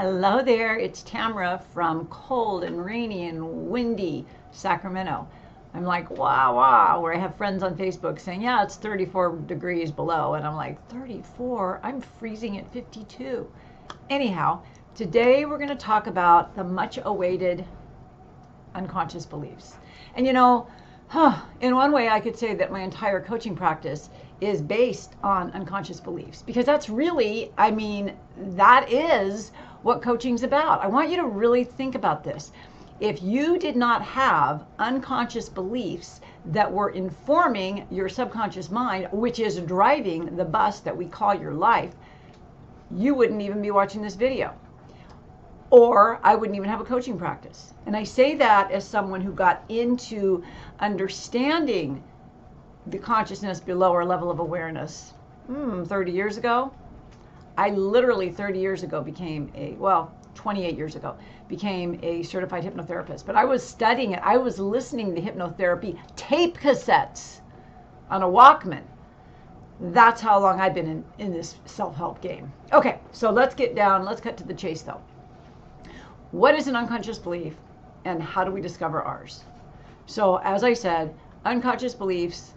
Hello there, it's Tamara from cold and rainy and windy Sacramento. I'm like, wow, where I have friends on Facebook saying, yeah, it's 34 degrees below. And I'm like, 34? I'm freezing at 52. Anyhow, today we're going to talk about the much awaited unconscious beliefs. And in one way I could say that my entire coaching practice is based on unconscious beliefs, because that's really, that is what coaching's about. I want you to really think about this. If you did not have unconscious beliefs that were informing your subconscious mind, which is driving the bus that we call your life, you wouldn't even be watching this video. Or I wouldn't even have a coaching practice. And I say that as someone who got into understanding the consciousness below our level of awareness 30 years ago. I literally 30 years ago 28 years ago, became a certified hypnotherapist. But I was studying it. I was listening to hypnotherapy tape cassettes on a Walkman. That's how long I've been in this self-help game. Okay, so let's cut to the chase though. What is an unconscious belief and how do we discover ours? So as I said, unconscious beliefs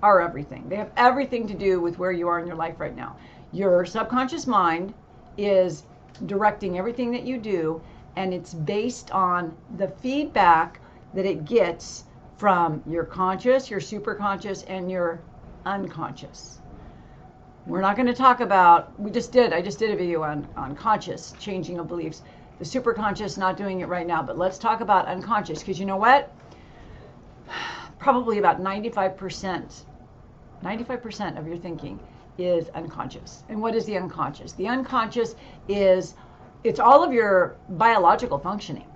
are everything. They have everything to do with where you are in your life right now. Your subconscious mind is directing everything that you do, and it's based on the feedback that it gets from your conscious, your superconscious, and your unconscious. We're not going to talk about, I just did a video on conscious changing of beliefs. The superconscious, not doing it right now, but let's talk about unconscious, because you know what? Probably about 95% of your thinking is unconscious. And what is the unconscious? The unconscious it's all of your biological functioning,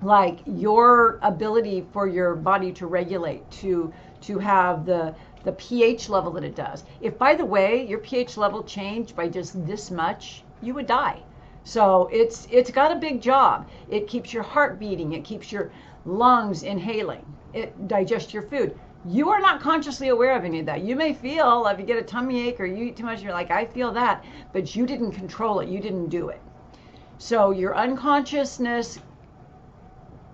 like your ability for your body to regulate, to have the pH level that it does. If, by the way, your pH level changed by just this much, you would die. So it's got a big job. It keeps your heart beating. It keeps your lungs inhaling. It digests your food. You are not consciously aware of any of that. You may feel if you get a tummy ache or you eat too much, you're like, I feel that, but you didn't control it. You didn't do it. So your unconsciousness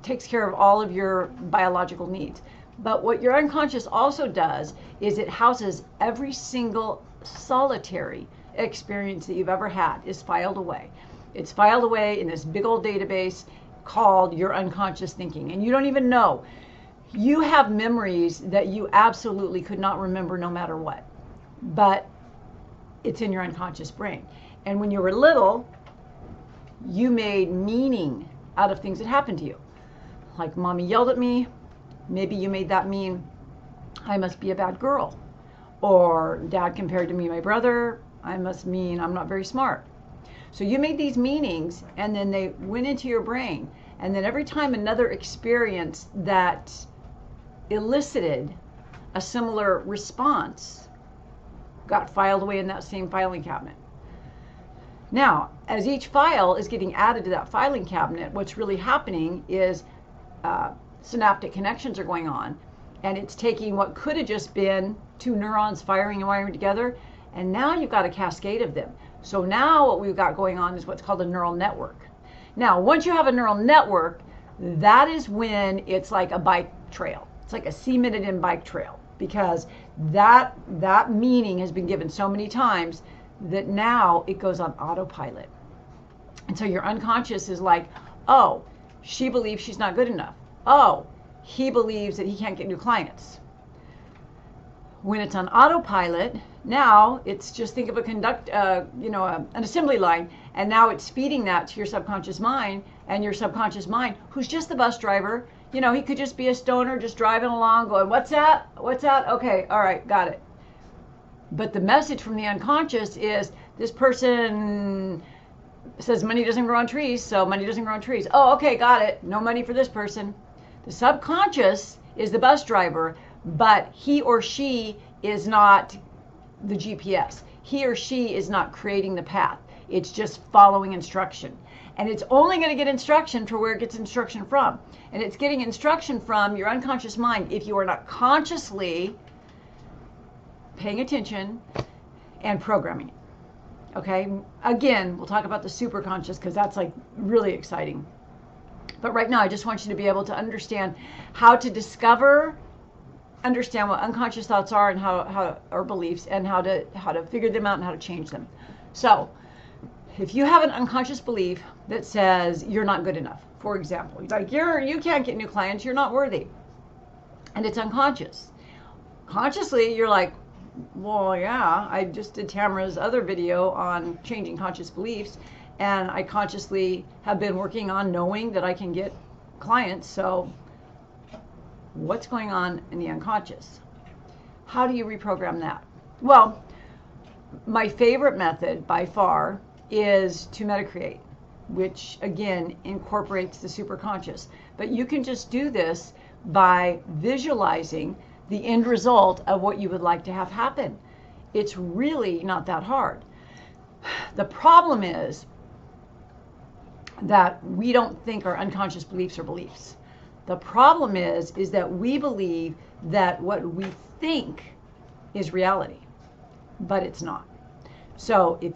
takes care of all of your biological needs. But what your unconscious also does is it houses every single solitary experience that you've ever had is filed away. It's filed away in this big old database called your unconscious thinking. And you don't even know. You have memories that you absolutely could not remember no matter what. But it's in your unconscious brain. And when you were little, you made meaning out of things that happened to you. Like mommy yelled at me. Maybe you made that mean I must be a bad girl. Or dad compared to me my brother. I must mean I'm not very smart. So you made these meanings and then they went into your brain. And then every time another experience that elicited a similar response got filed away in that same filing cabinet. Now, as each file is getting added to that filing cabinet, what's really happening is synaptic connections are going on, and it's taking what could have just been two neurons firing and wiring together, and now you've got a cascade of them. So now what we've got going on is what's called a neural network. Now, once you have a neural network, that is when it's like a bike trail. It's like a cemented-in bike trail, because that meaning has been given so many times that now it goes on autopilot. And so your unconscious is like, oh, she believes she's not good enough. Oh, he believes that he can't get new clients. When it's on autopilot, now it's just think of an assembly line, and now it's feeding that to your subconscious mind, and your subconscious mind, who's just the bus driver, he could just be a stoner just driving along going, what's that? Okay, all right, got it. But the message from the unconscious is this person says money doesn't grow on trees, so money doesn't grow on trees. Oh, okay, got it. No money for this person. The subconscious is the bus driver, but he or she is not the GPS. He or she is not creating the path. It's just following instruction. And it's only going to get instruction for where it gets instruction from. And it's getting instruction from your unconscious mind if you are not consciously paying attention and programming it. Okay, again, we'll talk about the superconscious because that's like really exciting. But right now, I just want you to be able to understand how to discover, understand what unconscious thoughts are and how or beliefs, and how to figure them out and how to change them. So, if you have an unconscious belief that says you're not good enough, for example, like you can't get new clients, you're not worthy, and it's unconscious. Consciously, you're like, well, yeah, I just did Tamara's other video on changing conscious beliefs, and I consciously have been working on knowing that I can get clients. So what's going on in the unconscious? How do you reprogram that? Well, my favorite method by far is to metacreate, which again incorporates the superconscious. But you can just do this by visualizing the end result of what you would like to have happen. It's really not that hard. The problem is that we don't think our unconscious beliefs are beliefs. The problem is that we believe that what we think is reality, but it's not. So if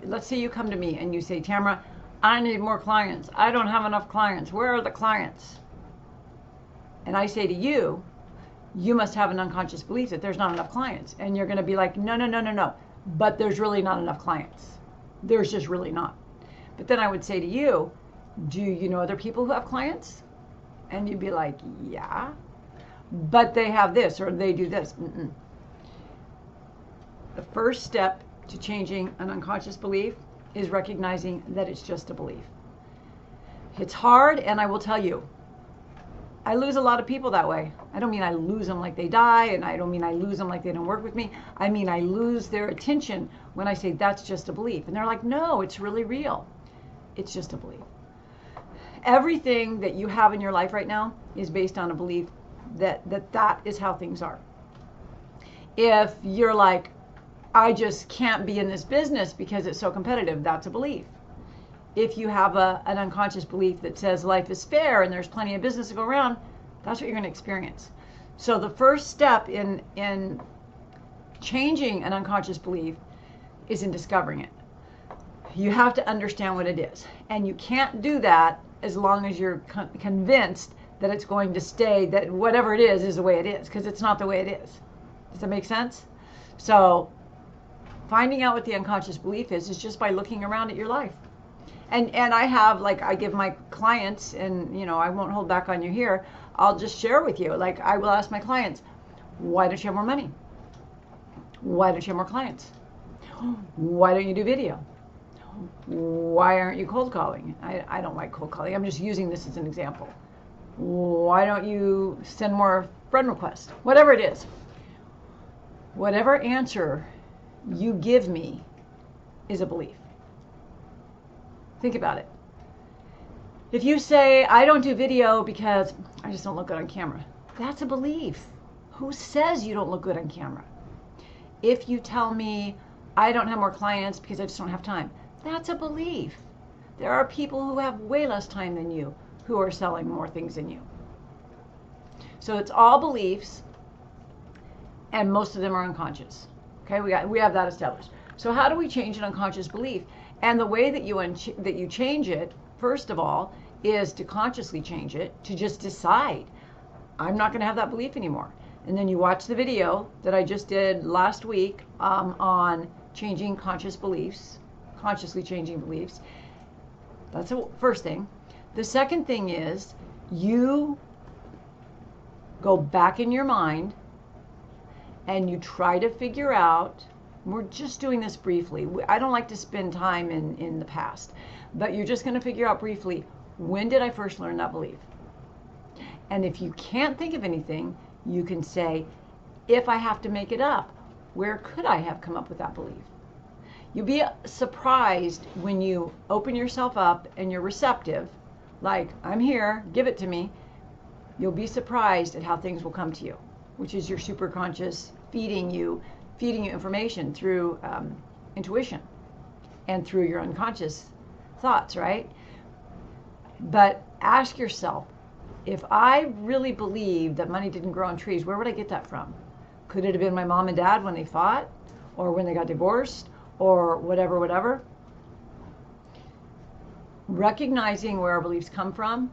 let's say you come to me and you say, Tamara, I need more clients. I don't have enough clients. Where are the clients? And I say to you, you must have an unconscious belief that there's not enough clients. And you're going to be like, no. But there's really not enough clients. There's just really not. But then I would say to you, do you know other people who have clients? And you'd be like, yeah, but they have this or they do this. The first step to changing an unconscious belief is recognizing that it's just a belief. It's hard, and I will tell you, I lose a lot of people that way. I don't mean I lose them like they die, and I don't mean I lose them like they don't work with me. I mean I lose their attention when I say that's just a belief. And they're like, no, it's really real. It's just a belief. Everything that you have in your life right now is based on a belief that is how things are. If you're like, I just can't be in this business because it's so competitive, that's a belief. If you have an unconscious belief that says life is fair and there's plenty of business to go around, that's what you're going to experience. So the first step in changing an unconscious belief is in discovering it. You have to understand what it is. And you can't do that as long as you're convinced that it's going to stay, that whatever it is the way it is, because it's not the way it is. Does that make sense? So finding out what the unconscious belief is just by looking around at your life. And I have, like, I give my clients, and, you know, I won't hold back on you here. I'll just share with you. Like, I will ask my clients, why don't you have more money? Why don't you have more clients? Why don't you do video? Why aren't you cold calling? I don't like cold calling. I'm just using this as an example. Why don't you send more friend requests? Whatever it is. Whatever answer you give me is a belief. Think about it. If you say, I don't do video because I just don't look good on camera, that's a belief. Who says you don't look good on camera? If you tell me, I don't have more clients because I just don't have time, that's a belief. There are people who have way less time than you who are selling more things than you. So it's all beliefs, and most of them are unconscious. Okay, we have that established. So how do we change an unconscious belief? And the way that you change it, first of all, is to consciously change it, to just decide, I'm not going to have that belief anymore. And then you watch the video that I just did last week on changing conscious beliefs, consciously changing beliefs. That's the first thing. The second thing is you go back in your mind and you try to figure out, we're just doing this briefly. I don't like to spend time in the past, but you're just going to figure out briefly, when did I first learn that belief? And if you can't think of anything, you can say, if I have to make it up, where could I have come up with that belief? You'll be surprised when you open yourself up and you're receptive, like, I'm here, give it to me. You'll be surprised at how things will come to you, which is your superconscious feeding you information through intuition and through your unconscious thoughts, right? But ask yourself, if I really believed that money didn't grow on trees, where would I get that from? Could it have been my mom and dad when they fought, or when they got divorced, or whatever, whatever. Recognizing where our beliefs come from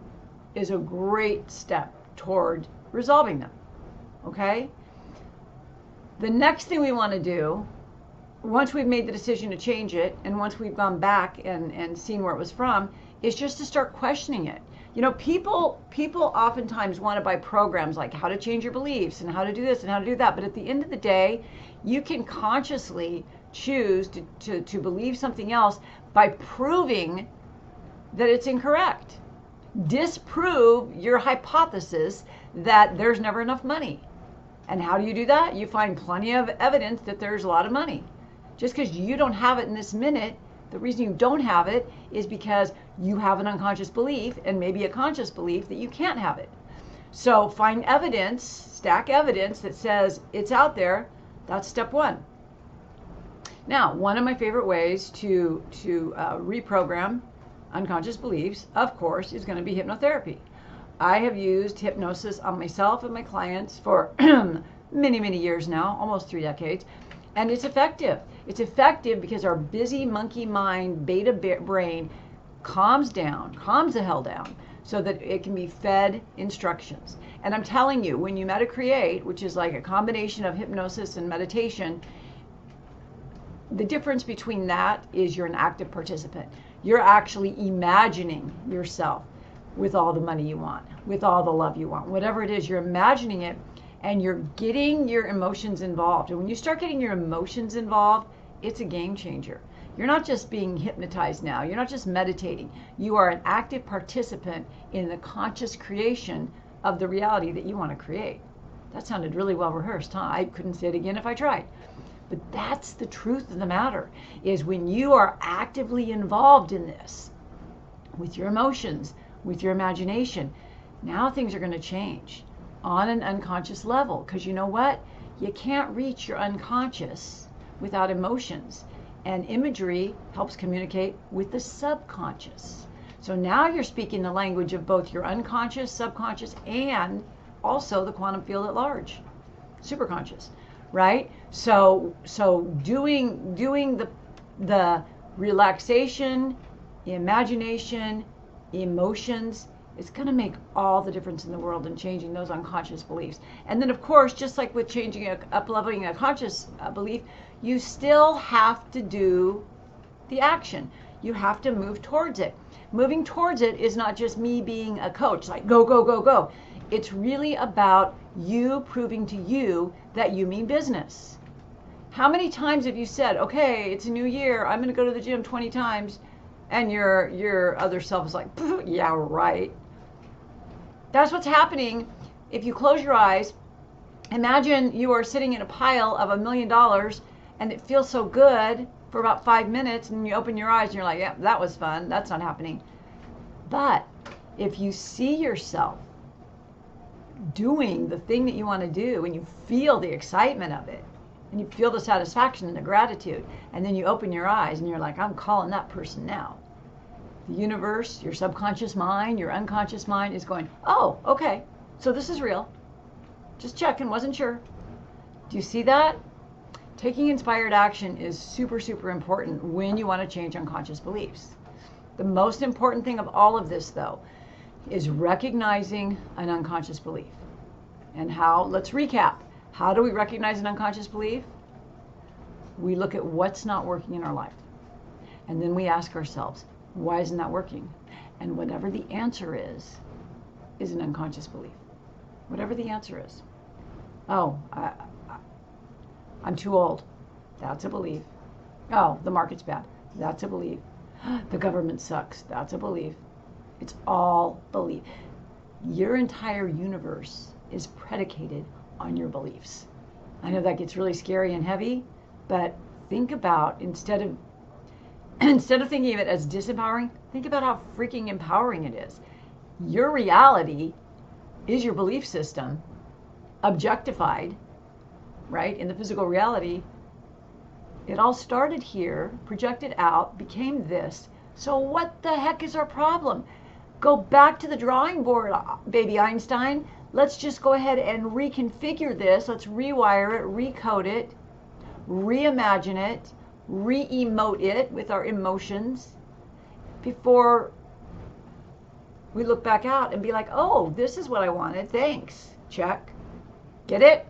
is a great step toward resolving them. Okay? The next thing we want to do, once we've made the decision to change it, and once we've gone back and seen where it was from, is just to start questioning it. You know, people oftentimes want to buy programs like how to change your beliefs and how to do this and how to do that. But at the end of the day, you can consciously choose to believe something else by proving that it's incorrect. Disprove your hypothesis that there's never enough money. And how do you do that? You find plenty of evidence that there's a lot of money. Just because you don't have it in this minute, the reason you don't have it is because you have an unconscious belief and maybe a conscious belief that you can't have it. So find evidence, stack evidence that says it's out there. That's step one. Now, one of my favorite ways to reprogram unconscious beliefs, of course, is going to be hypnotherapy. I have used hypnosis on myself and my clients for many, many years now, almost 3 decades, and it's effective. It's effective because our busy monkey mind, beta brain calms the hell down so that it can be fed instructions. And I'm telling you, when you 𝒑𝒏𝒂𝒃, which is like a combination of hypnosis and meditation, the difference between that is you're an active participant. You're actually imagining yourself with all the money you want, with all the love you want, whatever it is, you're imagining it, and you're getting your emotions involved. And when you start getting your emotions involved, it's a game changer. You're not just being hypnotized now. You're not just meditating. You are an active participant in the conscious creation of the reality that you want to create. That sounded really well rehearsed, huh? I couldn't say it again if I tried. But that's the truth of the matter, is when you are actively involved in this, with your emotions, with your imagination, now things are going to change on an unconscious level. Because you know what? You can't reach your unconscious without emotions. And imagery helps communicate with the subconscious. So now you're speaking the language of both your unconscious, subconscious, and also the quantum field at large, superconscious, right? So doing the relaxation, imagination, emotions, it's going to make all the difference in the world in changing those unconscious beliefs. And then, of course, just like with changing, up-leveling a conscious belief, you still have to do the action. You have to move towards it. Moving towards it is not just me being a coach, like go, go, go, go. It's really about you proving to you that you mean business. How many times have you said, okay, it's a new year, I'm going to go to the gym 20 times, and your other self is like, yeah, right. That's what's happening if you close your eyes. Imagine you are sitting in a pile of $1 million, and it feels so good for about 5 minutes, and you open your eyes and you're like, yeah, that was fun. That's not happening. But if you see yourself doing the thing that you want to do, and you feel the excitement of it, and you feel the satisfaction and the gratitude, and then you open your eyes and you're like, I'm calling that person now. The universe, your subconscious mind, your unconscious mind is going, oh, okay, so this is real. Just checking, wasn't sure. Do you see that? Taking inspired action is super, super important when you want to change unconscious beliefs. The most important thing of all of this, though, is recognizing an unconscious belief. And how, let's recap. How do we recognize an unconscious belief? We look at what's not working in our life. And then we ask ourselves, why isn't that working? And whatever the answer is an unconscious belief. Whatever the answer is. Oh, I'm too old. That's a belief. Oh, the market's bad. That's a belief. The government sucks. That's a belief. It's all belief. Your entire universe is predicated on your beliefs. I know that gets really scary and heavy, but think about, instead of thinking of it as disempowering, think about how freaking empowering it is. Your reality is your belief system, objectified, right, in the physical reality. It all started here, projected out, became this. So what the heck is our problem? Go back to the drawing board, baby Einstein. Let's just go ahead and reconfigure this. Let's rewire it, recode it, reimagine it, re-emote it with our emotions before we look back out and be like, oh, this is what I wanted. Thanks. Check. Get it?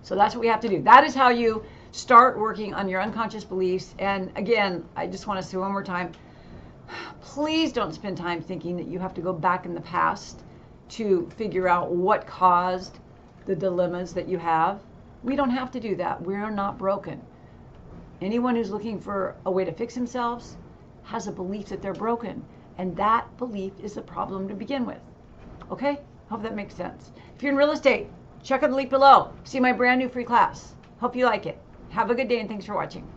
So that's what we have to do. That is how you start working on your unconscious beliefs. And again, I just want to say one more time, please don't spend time thinking that you have to go back in the past to figure out what caused the dilemmas that you have. We don't have to do that. We're not broken. Anyone who's looking for a way to fix themselves has a belief that they're broken. And that belief is the problem to begin with. Okay? Hope that makes sense. If you're in real estate, check out the link below. See my brand new free class. Hope you like it. Have a good day and thanks for watching.